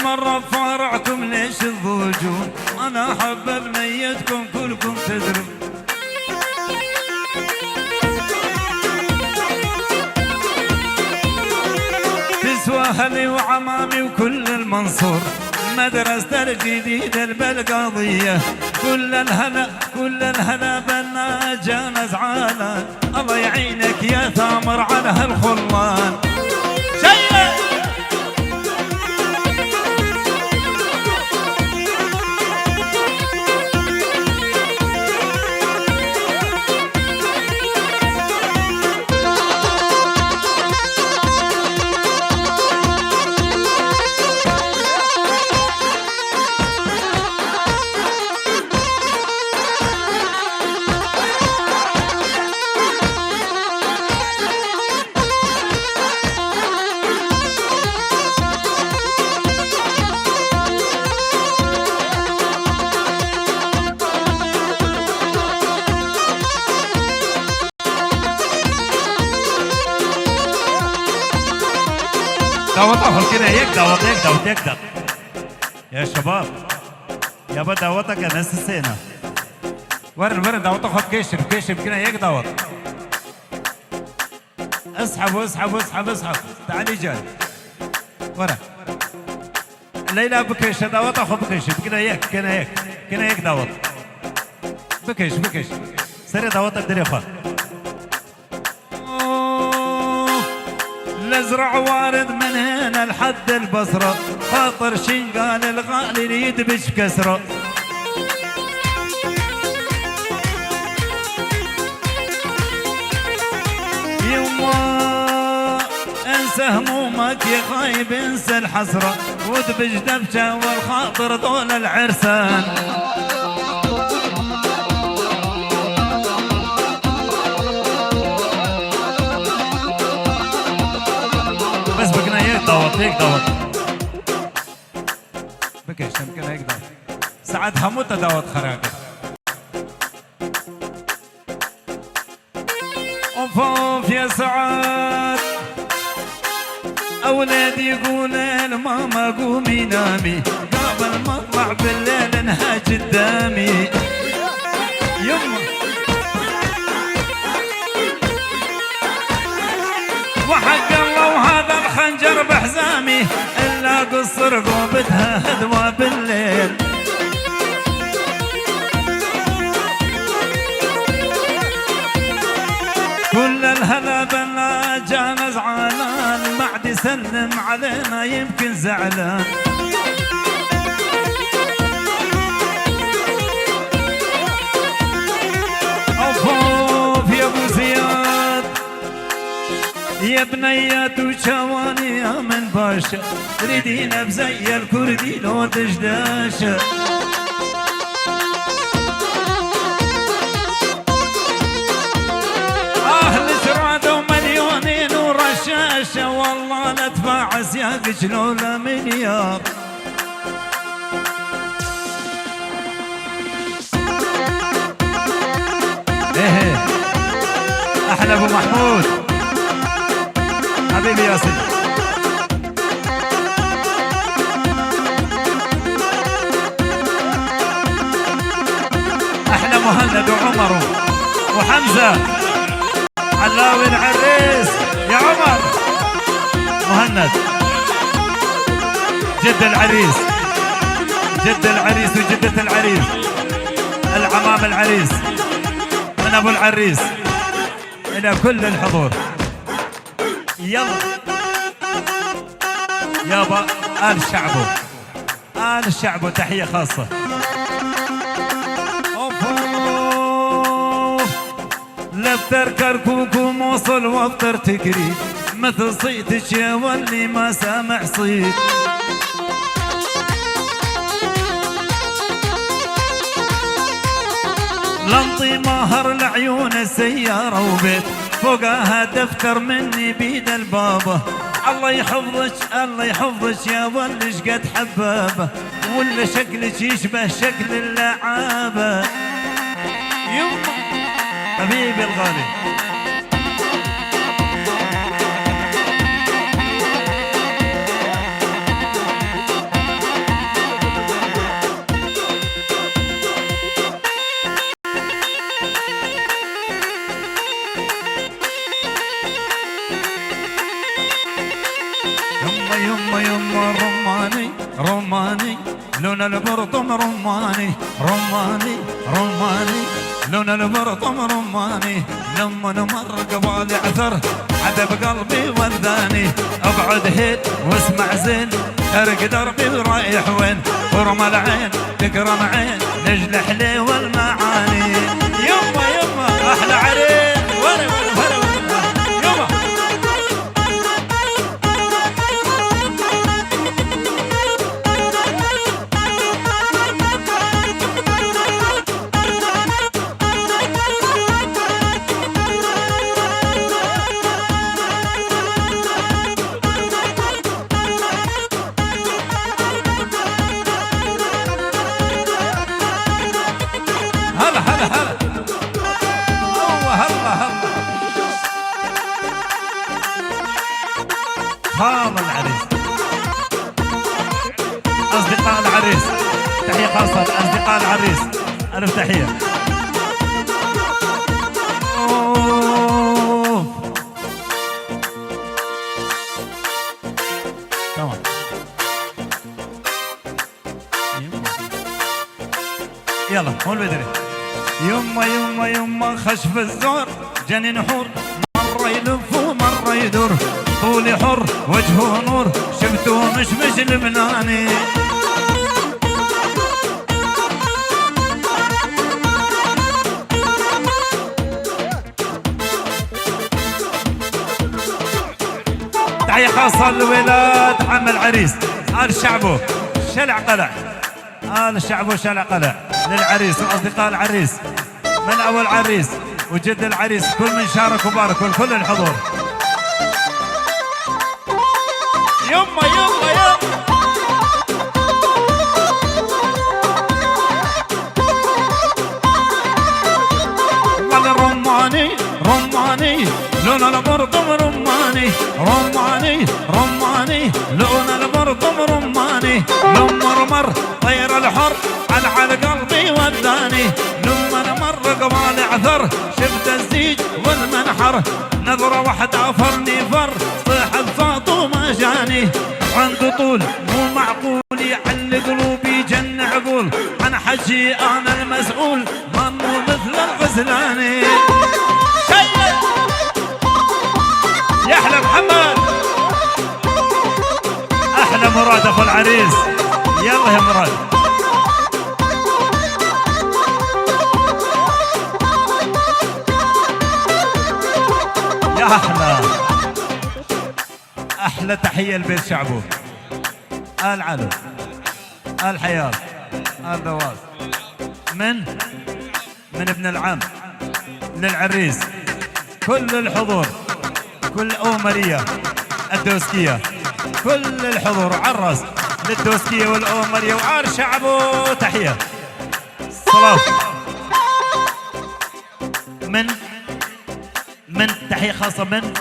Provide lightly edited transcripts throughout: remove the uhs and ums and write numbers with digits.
مرة بفرعكم ليش الضجون؟ أنا أحب بنيتكم كلكم تدرون. تسوى أهلي وعمامي وكل المنصور، مدرسة الجديدة البلقاضية، كل الهلا بنا جانا زعلان. الله يعينك يا ثامر على هالخلان. دعوت أخر كده يقدر يا شباب يابا دعوتك يا ناس السينة ورن دعوت أخر كيشر كده يقدر. اسحب تعالي جاي ورا ليلى بكيش دعوت أخر بكيش كده يك دعوت بكيش سري دعوتك دري أخر الازرع وارد من هنا لحد البصرة، خاطر شنقال الغالي يدبش كسره. يما انسى همومك يا خايب انسى الحسرة، ودبش دبشة والخاطر دول العرسان. بس بقنا يقدر بكيش يمكن يقدر ساعات هموت داوت خراقة. اوف يا سعاد اولادي يقولوا لماما قومي نامي، قبل ما اطلع بالليل انها قدامي. يما وحق الله وهذا الخنجر بحزامي، إلا قصر رقوبتها هدوى بالليل. كل الهلا بنا جانا زعلان، ما عاد يسلم علينا يمكن زعلان. أوف يا أبو زياد يا بنيات وشواني يا من باشا، تريدين بزي الكردي لو دشداشة. شرادة ومليونين ورشاشة، والله ندفع سياقك لولا مليار. ايه احلى ابو محمود حبيبي ياسر. احلى مهند وعمر وحمزه علاوي العريس يا عمر مهند، جد العريس وجدة العريس، العمام العريس من ابو العريس الى كل الحضور. يلا يابا آل شعبه تحية خاصة. لفتر كركوك وموصل وافطر تكري، مثل صيتك يا واللي ما سامع صيت. لنطي مهر لعيون السيارة وبيت، فوقها دفتر مني بيد البابا. الله يحفظك يا ولش قد حبابه، ولا شكلك يشبه شكل اللعابة. يما حبيبي الغالي يما يما رماني رماني لون البرطم رماني رماني رماني لون البرطم رماني لما نمر قبالي عثر عذب قلبي وداني ابعد هيد واسمع زين ارق دربي ورايح وين ورمى العين تكرم عين نجل حليوه المعاني يما يما احلى عرين وري وري وري يما هلا هلا هلا هلا هلا هلا العريس أصدقاء العريس تحية خاصة لأصدقاء العريس ألف تحية كمان يلا هون بدري يما يما يما خشف الزور جنين حور مرة يلف ومرة يدور طولي حر وجهه نور شفته مشمش لبناني تحية خاصة لولاد عم العريس آل شعبه شلع قلع آل شعبه شلع قلع للعريس وأصدقاء العريس من أول عريس وجد العريس كل من شارك وبارك والكل الحضور يما يما يما رماني رماني لون البرطم رماني رماني رماني لون البرطم رماني لما مر طير الحر على قلبي وداني لما مر قبالي عثر شفت الزيج والمنحر نظرة واحدة فرني فر صيحة صوته ما جاني عنده طول مو معقول يعلي قلوبي جن عقول عن حجي انا المسؤول مو مثل الغزلاني يا احلى محمد احلى مراد اخو العريس يلا يا مراد يا احلى تحيه لبيت شعبه آل علو آل حياة آل دواس من ابن العم للعريس كل الحضور كل أومرية الدوسكية كل الحضور عرس للدوسكية والأومرية وآل شعبه تحية صلاة من تحية خاصة من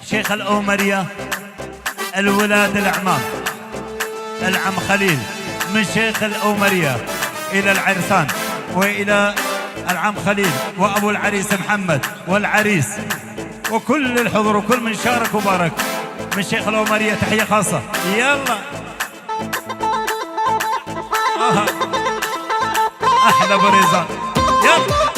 شيخ الأومرية الولاد الأعمام العم خليل من شيخ الأومرية إلى العرسان وإلى العم خليل وأبو العريس محمد والعريس وكل الحضور وكل من شارك وبارك من شيخ الأومرية تحية خاصة يلا أحلى بريزان يلا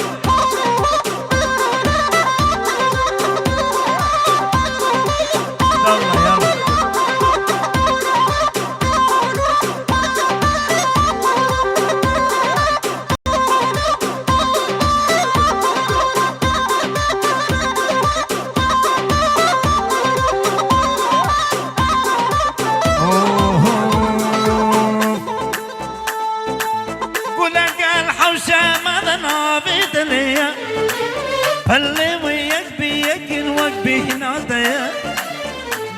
اللي وياك بيك وقبي ناطية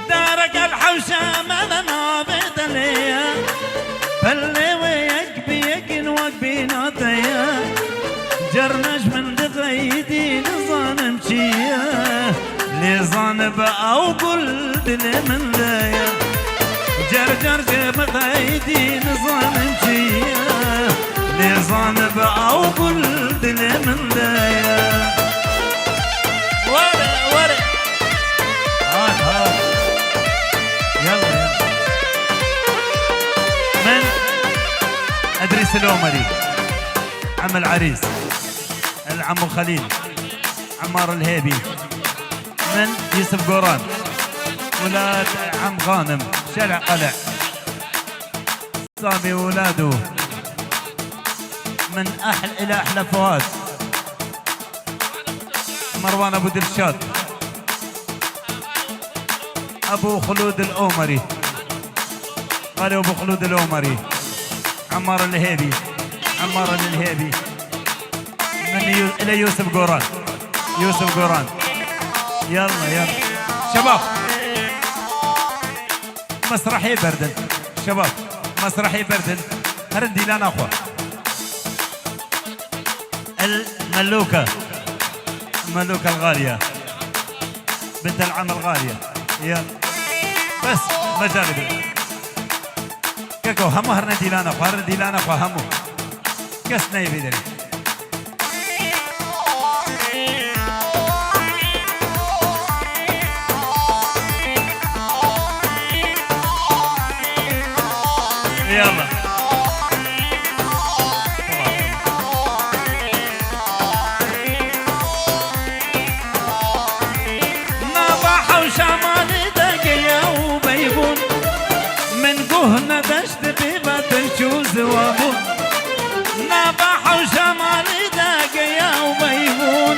دارك الحوشة ما نابت ليا اللي وياك بيك وقبي ناطية جرناش من دغيدي لظان مشية لظان بقى وقلت لي من ليا جرجر بغيدي لظان مشية لظان بقى وقلت لي من ليا ورق ورق يلا يلا الأومري، عم العريس العم خليل عمار الهيبي، من يوسف قوران، ولاد عم غانم شارع قلع، صابي وولاده من أحلى إلى أحلى فؤاد، مروان أبو درشاد، أبو خلود الأومري، قالوا أبو خلود الأومري، عمار الهيبي، عمار الهيبي، من إلى يوسف قوران، يوسف قوران. يلا يلا شباب، مسرحية بردن شباب، مسرحية بردن، هردي لنا أخوة الملوكة، الملوكة الغالية، بنت العم الغالية. يلا بس مجالب كيكو همو هرندي لنا أخوة، هرندي لنا أخوة همو كسنا يبيدري. يلا نباح وشمال دقيا وبيبون من قهنا دشت بيبا تنشوز وابون. نباح وشمال دقيا وبيبون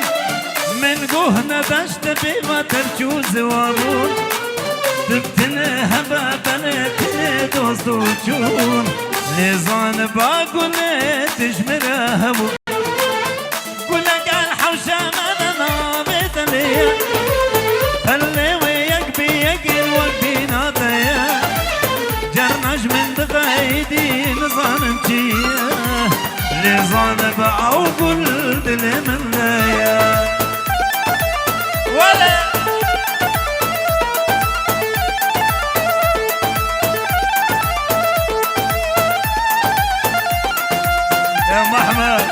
من قهنا دشت بيبا تنشوز وابون. تبتني هبابني دوست وجون لزان باقول تجمره ابو قول قال حوشة انا بيتلي اللي وياك بيقل وقبينا ضيا جرناش من دقايدي نظام جيه لزان باقول قول دلي من ليا ولا يا ام احمد،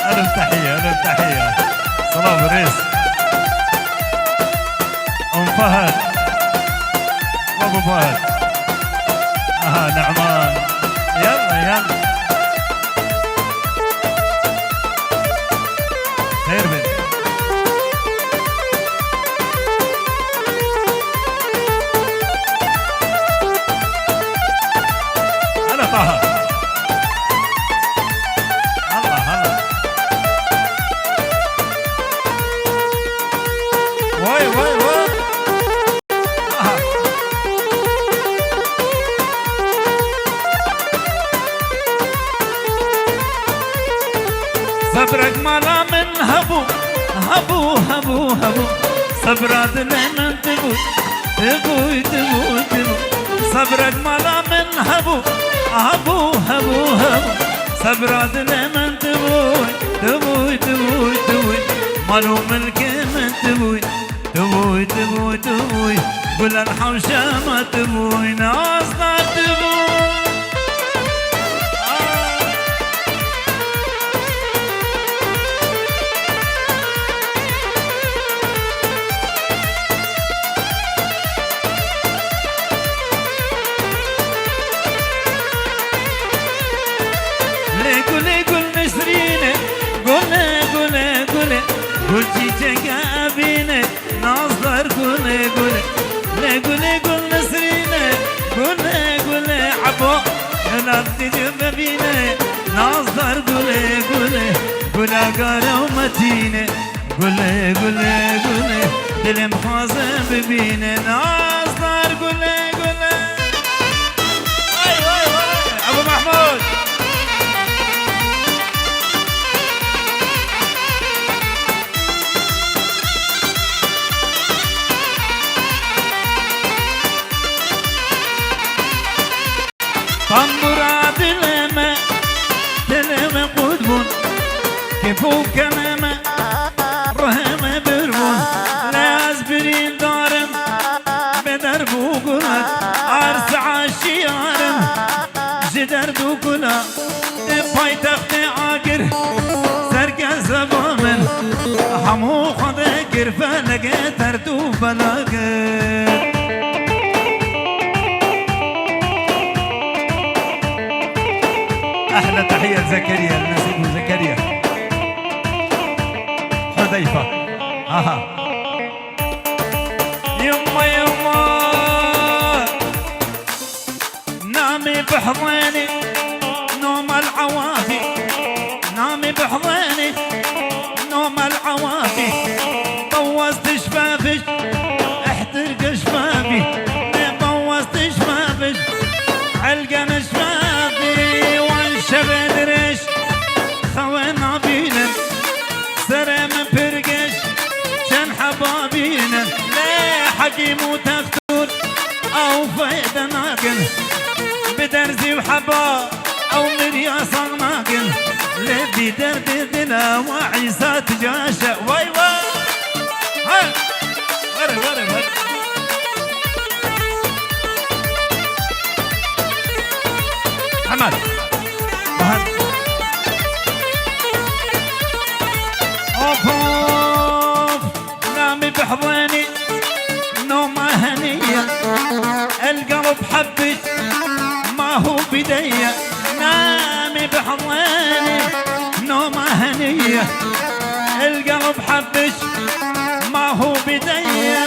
الف تحيه الف تحيه. صلاح بريس، ام فهد وابو فهد، نعمان. يلا يلا خير بنت. هلا طه، واي واي واي. صبرك مالا من هبو هبو هبو هبو صبرات من تبوي تبوي تبوي تبوي صبرك مالا من هبو هبو هبو هبو صبرات من تبوي تبوي تبوي تبوي مالو ملك من تبوي تبوي تبوي تبوي قول الحوشة ما تبوي ناس لا تبوي. قول جيتك أبينا ناصر قولي قولي لا قولي قول نسرينا قولي قولي عبو لا تجيب بينا ناصر قولي قولي قولا قارا ومتينا قولي قولي قولي دل مخازن ببينا ناصر قولي قولي. أي أبو محمود طنبرا دلما قدبون كيفو كماما رهما بربون لاز برين دارم بدربو قرات عرس عشيارم جدربو قلا باي تختي عاقر سرقا زبامن حمو خذاكر فلقى ترتو فلاقر. احلى تحيه لزكريا، الناس يقولوا زكريا حذيفه. اها يما يما نامي بحضني نوم العوافي، نامي بحضني نوم العوافي، طوزت شفافك احترق شفافي، طوزت شفافك علقن شفافي، وانشبد ريش خوينا بينا سرم فرقش شن حبابينا، ليه حكيم وتختور او فايدة ناقل بدرزي وحبا او مرياس ناقل، ليه بدرد دنا وعيسات جاشة واي واي هاي وري وري وري محمد مهد اوف اوف نامي بحضني نومة هنية، القلب حبك ما هو بدية، نامي بحضني نومة هنية، القلب حبك ما هو بدية.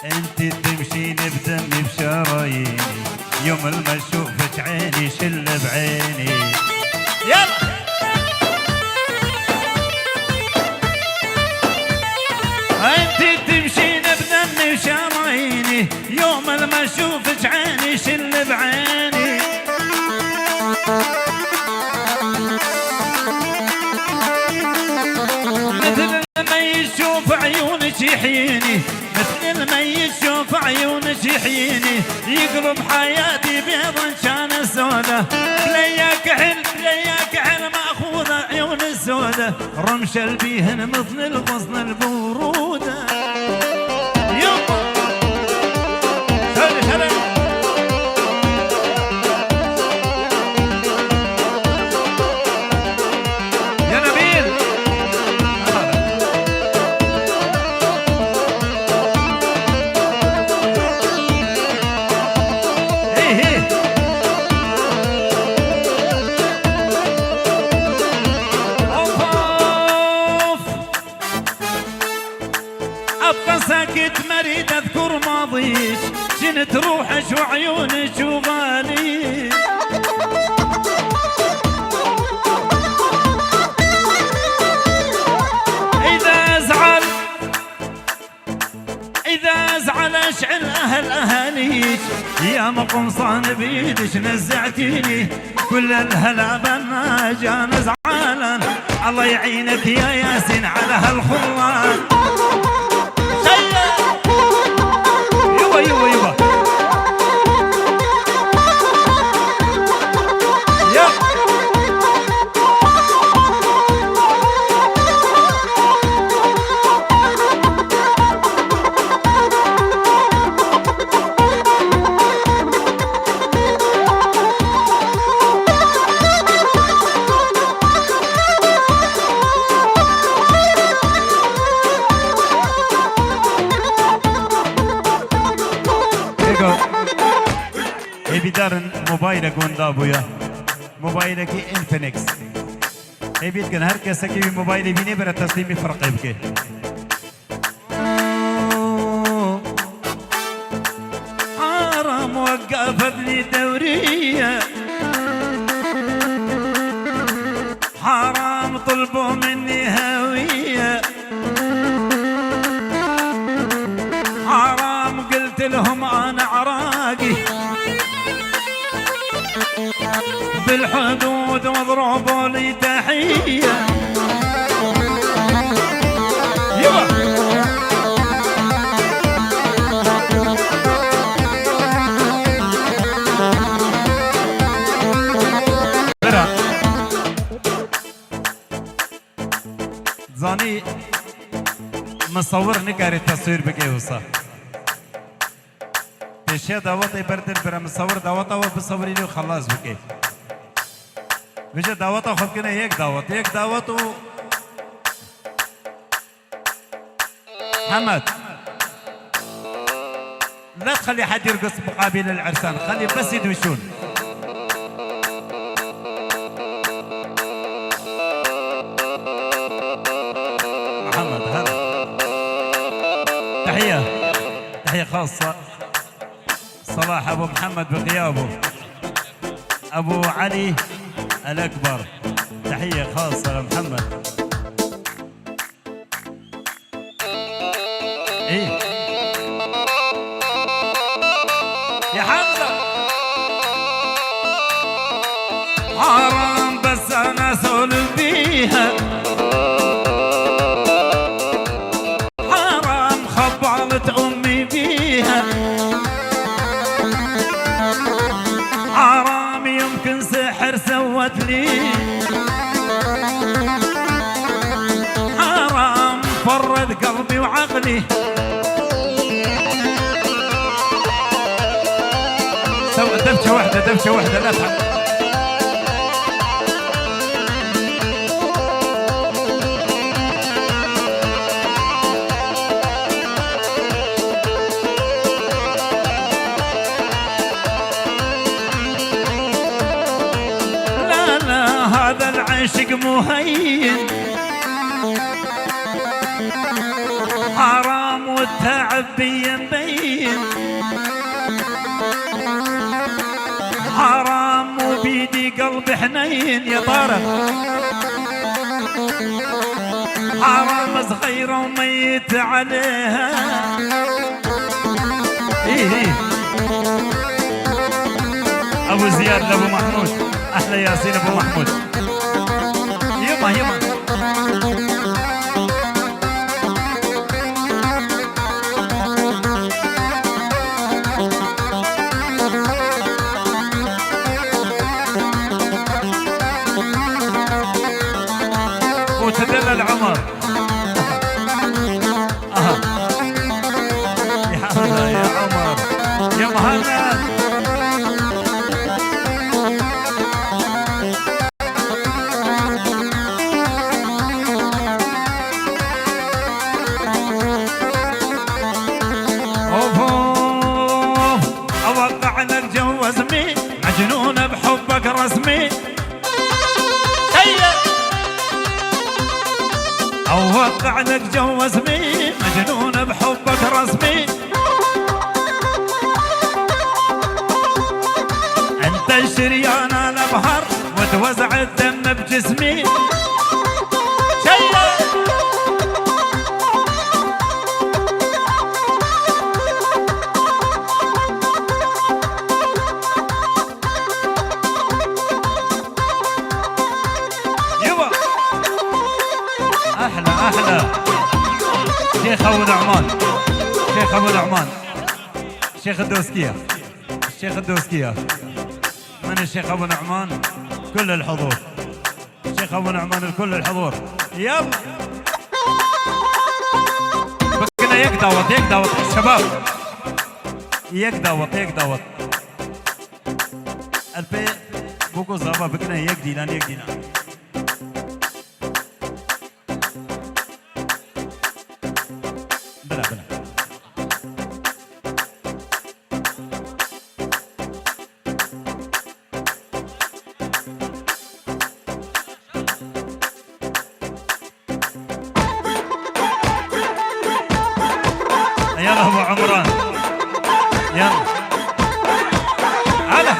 انت تمشين بدمي بشراييني، يوم ما اشوفك عيني شل بعيني. يلا انت تمشين بدمي وشراييني، يوم ما اشوفك عيني شل بعيني. مثل ما يشوف عيونك يحييني، مثل ما يشوف عيونك يحييني، يقلب حياتي بيضا كان سودا، بليا كحل بليا كحل ماخوذة عيون السودا، رمش البيهن مثل الغصن البرودة. يما سلي سلي يا نبيل ابقى ساكت مريد اذكر ماضيك، جنت روحك وعيونك وغالي. اذا ازعل اشعل اهاليك، يا مقمصان بيدك نزعتيني، كل الهلا بالناجا نزعالا، الله يعينك يا ياسين على هالخلان. يبا يبا يبا بدارن موبايلك وندابويا موبايلك انفينكس بيت كان هر کس کی موبایل بینه برای تسلیم فرق بکه. حرام وقفتني دورية، حرام طلبوا مني هوية، حرام قلت لهم انا عراقي بالحدود واضربوا لي تحية. يبا زانی مصور نقاري التصوير بكي وصا تشي دعوتي بردن برا مصور دعوته وبصوري لي وخلاص بكي بيجي دعوته خد كنا هيك دعوت محمد لا تخلي حد يرقص مقابل العرسان، خلي بس يدوشون. محمد هلا تحية خاصة صلاح أبو محمد بغيابه، أبو علي الأكبر، تحية خاصة لمحمد. إيه يا حمزة حرام بس أنا أسولف بيها، حرام خبرت أمي بيها، حرام يمكن سحر سوت لي، حرام فرد قلبي وعقلي. دفشة واحدة لا تحب. لا هذا العشق مهين، حرام والتعب بي مبين، حرام وبيدي قلب حنين يا طارق، حرام صغيرة وميت عليها. إيه أبو زياد لأبو محمود، أحلى ياسين أبو محمود. يما وتدلل عمر. يا الله يا عمر يا مهند. أوقع لك جوزني مجنون بحبك رسمي، أوقع لك جوزني مجنون بحبك رسمي، أنت الشريان الأبهر وتوزع الدم بجسمي. أحلى شيخ أبو نعمان، شيخ أبو نعمان، شيخ الدوسكية، الشيخ الدوسكية من الشيخ أبو نعمان كل الحضور، الشيخ أبو نعمان الكل الحضور. يلا بكنا يك دعوت الشباب، يك دعوت البي بوكو زابا بكنا يك دينا بلا يلا ابو عمران يلا هلا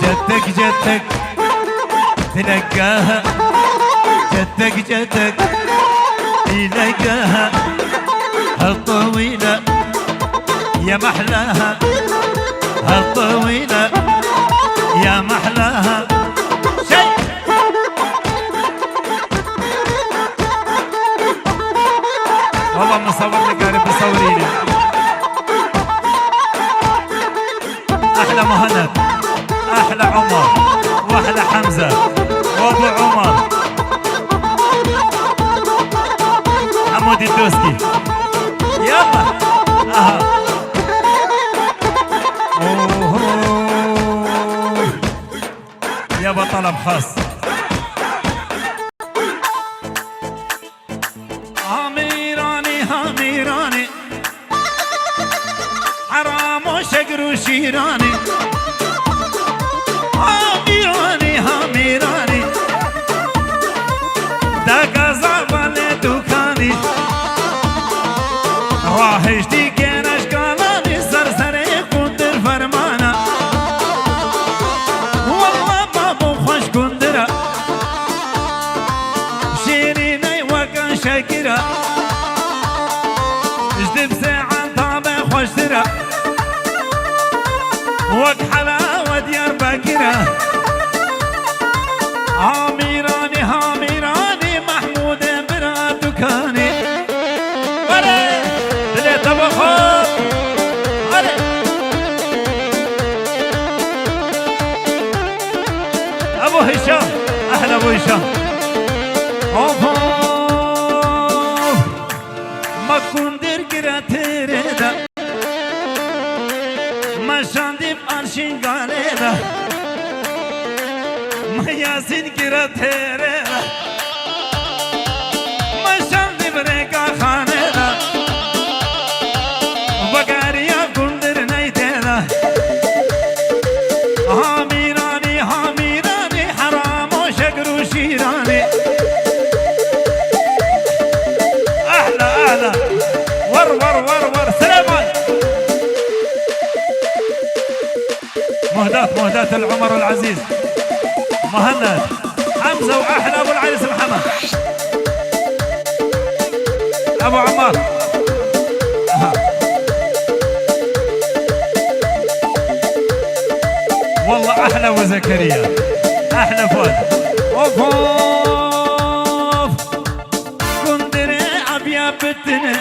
جدك تلقاها، جدك تلقاها هالطويلة يا محلاها، هالطويلة يا محلاها. شي والله مصور لك قارب بصوريني. أحلى مهند احلى عمر واحلى حمزه وابو عمر حمود الدوسكي يلا يابا طلب خاص عميراني عميراني حرام وشقر وشيراني عميراني عميراني داك زعباني دوكاني راهش دي كيناش قالاني سرسري كندر فرمانا والله بابو خوش كندرة شيريني وكان شاكرة جدب ساعة طابع خوش ترى وك حلاوة ديار باكرة عميراني عميراني محمود برا دكاني وري دلي طبخات وري ابو هشام احلى ابو هشام ما كندر كرا تريدا ما شاندي بارشين قاليدا ما ياسين كرا تريدا ما شاندي بريكا خانيدا وقاريا كندر نايتيدا عميراني عميراني حرام وشقر وشيراني احلى ور سليمان مهدات العمر العزيز مهند حمزه واحلى ابو العريس محمد ابو عمار والله احلى ابو زكريا احلى فؤاد اوف كندري ابيا بتنا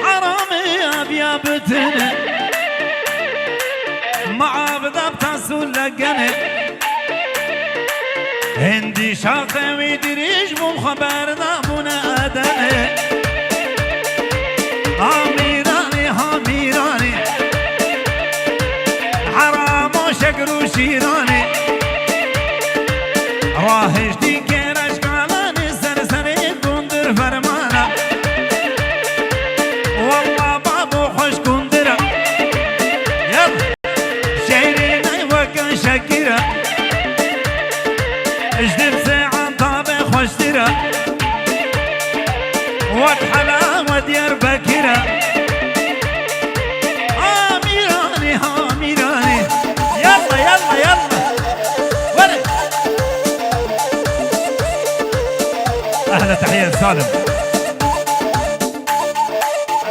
حرامي ابيا بتنا مع بضبط سلقني هندي شاطئ ويدريج مو خبر نامونا ادني عميراني عميراني حرام وشقر وشيراني راهش دي كيرش قالاني سرسري كندر فرمانا والله بابو خوش كندرة يلا شيريني وكان شكرة اجدب ساعة طابع خوش ترى وك حلاوة ديار باكرة عميراني عميراني يلا يلا يلا ورد احلى تحية سالم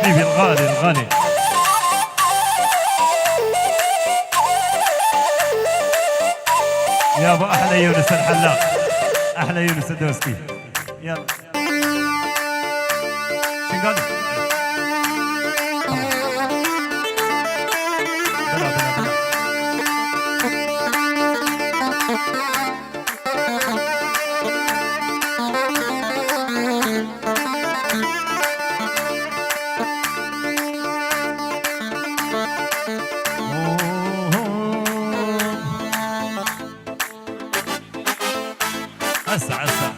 حبيبي الغالي الغالي يابا احلى يونس الحلاق احلى يونس الدوسكي يلا شنقال بلا بلا بلا هسه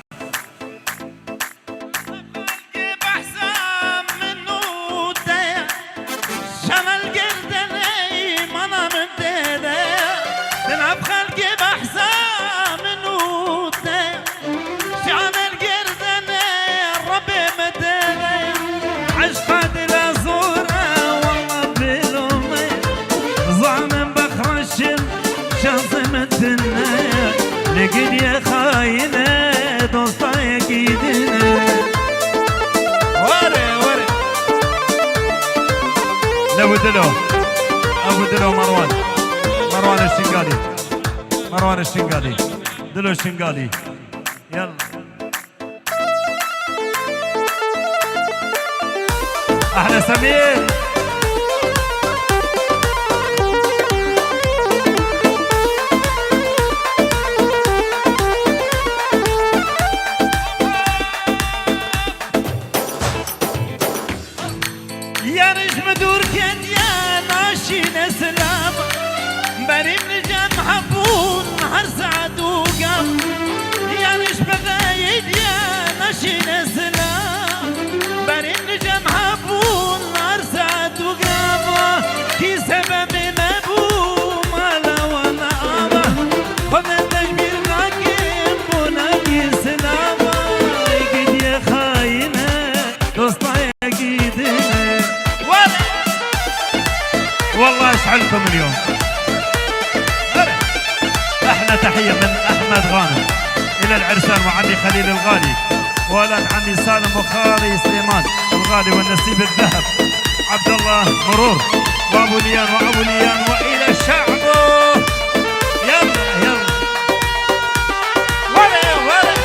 لكن يا خاينة دوستا يكيدنا وري لابو دلو مروان الشنقالي دلو الشنقالي يلا احلى سمير يارش مدور كان يا ناشي نسلام بريم نجم حبون هر سعد وقام يارش بغايد يا ناشي نسلام بريم نجم حبون هر سعد وقام كي سبب مبو مالا ولا آبا خذ التجبير راكب وناكي سلامة يقيد يا خاينة دوستا يقيدنا والله اشعلكم اليوم. احلى تحيه من احمد غانم الى العرسان وعمي خليل الغالي ولد عمي سالم وخالي سليمان الغالي والنسيب الذهب عبد الله مرور وابو ليان والى شعبه. يلا يلا ولا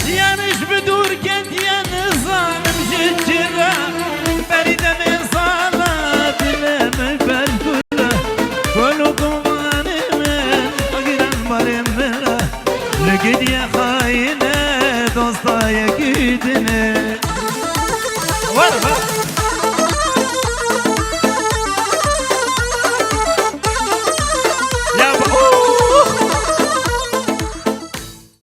يانش بدور كنت يا نظام مججرة بريدة من صالات لما بالكلة كلكم غانمين أقرا مرمرة لقد يا خاينة دوستا يكيدني